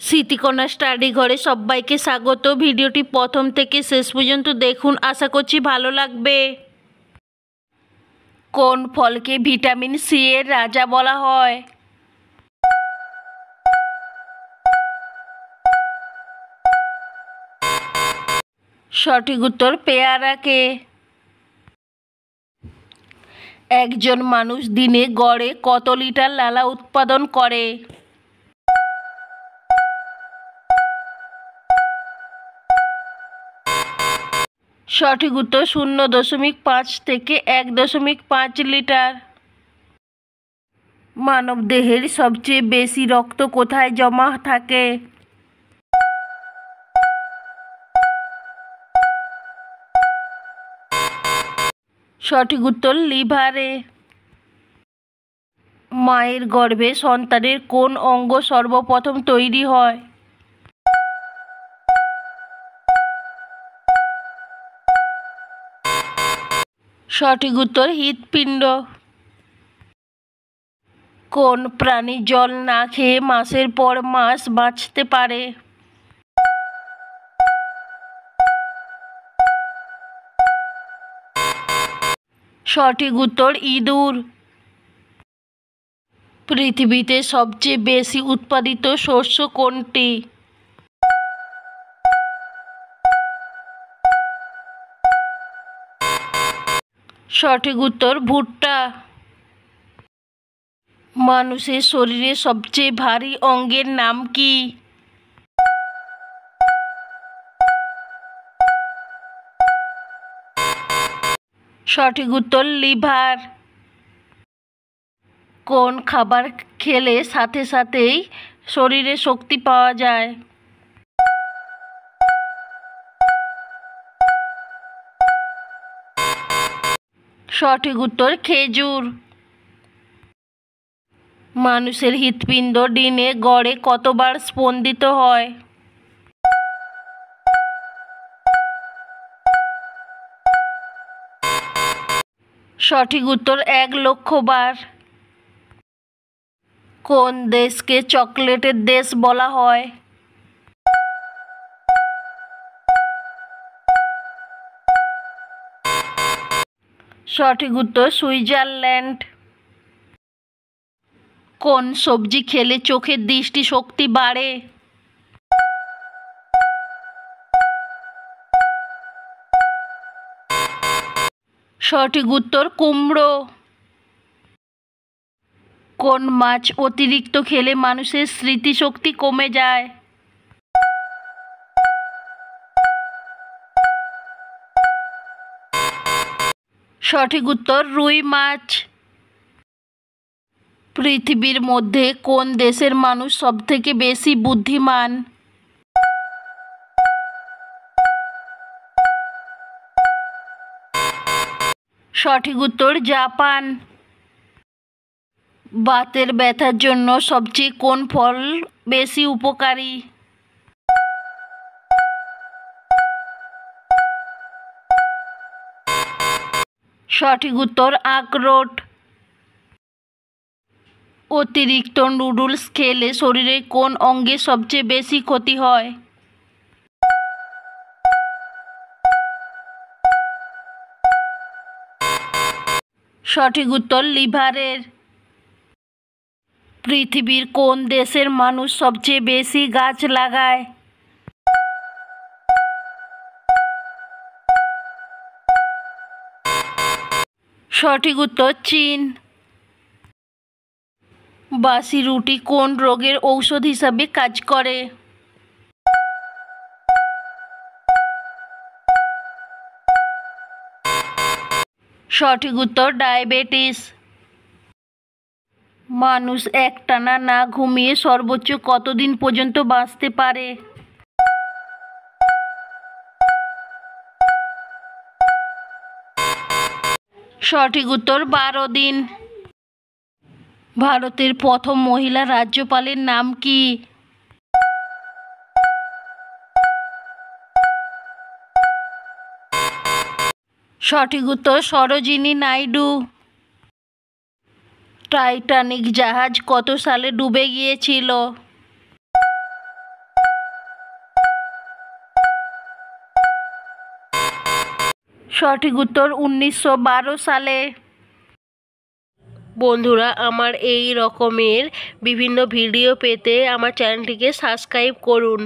Smritikana study ঘরে সবাইকে স্বাগত। ভিডিওটি প্রথম থেকে শেষ পর্যন্ত দেখুন, আশা করছি ভালো লাগবে। কোন ফলকে ভিটামিন সি এর রাজা বলা হয়? সঠিক উত্তর পেয়ারাকে। একজন মানুষ দিনে গড়ে কত লিটার লালা উৎপাদন করে? সঠিক উত্তর 0.5 থেকে 1.5 লিটার। মানবদেহের সবচেয়ে বেশি রক্ত কোথায় জমা থাকে? সঠিক উত্তর লিভারে। মায়ের গর্ভে সন্তানের কোন অঙ্গ সর্বপ্রথম তৈরি হয়? সঠিক উত্তর হৃৎপিণ্ড। কোন প্রাণী জল না খেয়ে মাসের পর মাস বাঁচতে পারে? সঠিক উত্তর ইঁদুর। পৃথিবীতে সবচেয়ে বেশি উৎপাদিত শস্য কোনটি? সঠিক উত্তর ভুট্টা। মানুষের শরীরে সবচেয়ে ভারী অঙ্গের নাম কি? সঠিক উত্তর লিভার। কোন খাবার খেলে সাথে সাথেই শরীরে শক্তি পাওয়া যায়? সঠিক উত্তর খেজুর। মানুষের হৃৎপিণ্ড দিনে গড়ে কতবার স্পন্দিত হয়? সঠিক উত্তর 1,00,000 বার। কোন দেশকে চকলেটের দেশ বলা হয়? সঠিক উত্তর সুইজারল্যান্ড। কোন সবজি খেলে চোখের দৃষ্টি শক্তি বাড়ে? সঠিক উত্তর কুমড়ো। কোন মাছ অতিরিক্ত খেলে মানুষের স্মৃতিশক্তি কমে যায়? সঠিক উত্তর রুই মাছ। পৃথিবীর মধ্যে কোন দেশের মানুষ সবথেকে বেশি বুদ্ধিমান? সঠিক উত্তর জাপান। বাতের ব্যথার জন্য সবচেয়ে কোন ফল বেশি উপকারী? সঠিক উত্তর আখরোট। অতিরিক্ত নুডলস খেলে শরীরের কোন অঙ্গে সবচেয়ে বেশি ক্ষতি হয়? সঠিক উত্তর লিভারের। পৃথিবীর কোন দেশের মানুষ সবচেয়ে বেশি গাছ লাগায়? সঠিক উত্তর চীন। বাসি রুটি কোন রোগের ঔষধ হিসাবে কাজ করে? সঠিক উত্তর ডায়াবেটিস। মানুষ একটানা না ঘুমিয়ে সর্বোচ্চ কতদিন পর্যন্ত বাঁচতে পারে? সঠিক উত্তর 12 দিন। ভারতের প্রথম মহিলা রাজ্যপালের নাম কি? সঠিক উত্তর সরোজিনী নাইডু। টাইটানিক জাহাজ কত সালে ডুবে গিয়েছিল? সঠিক উত্তর 1912 সালে। বন্ধুরা, আমার এই রকমের বিভিন্ন ভিডিও পেতে আমার চ্যানেলটিকে সাবস্ক্রাইব করুন।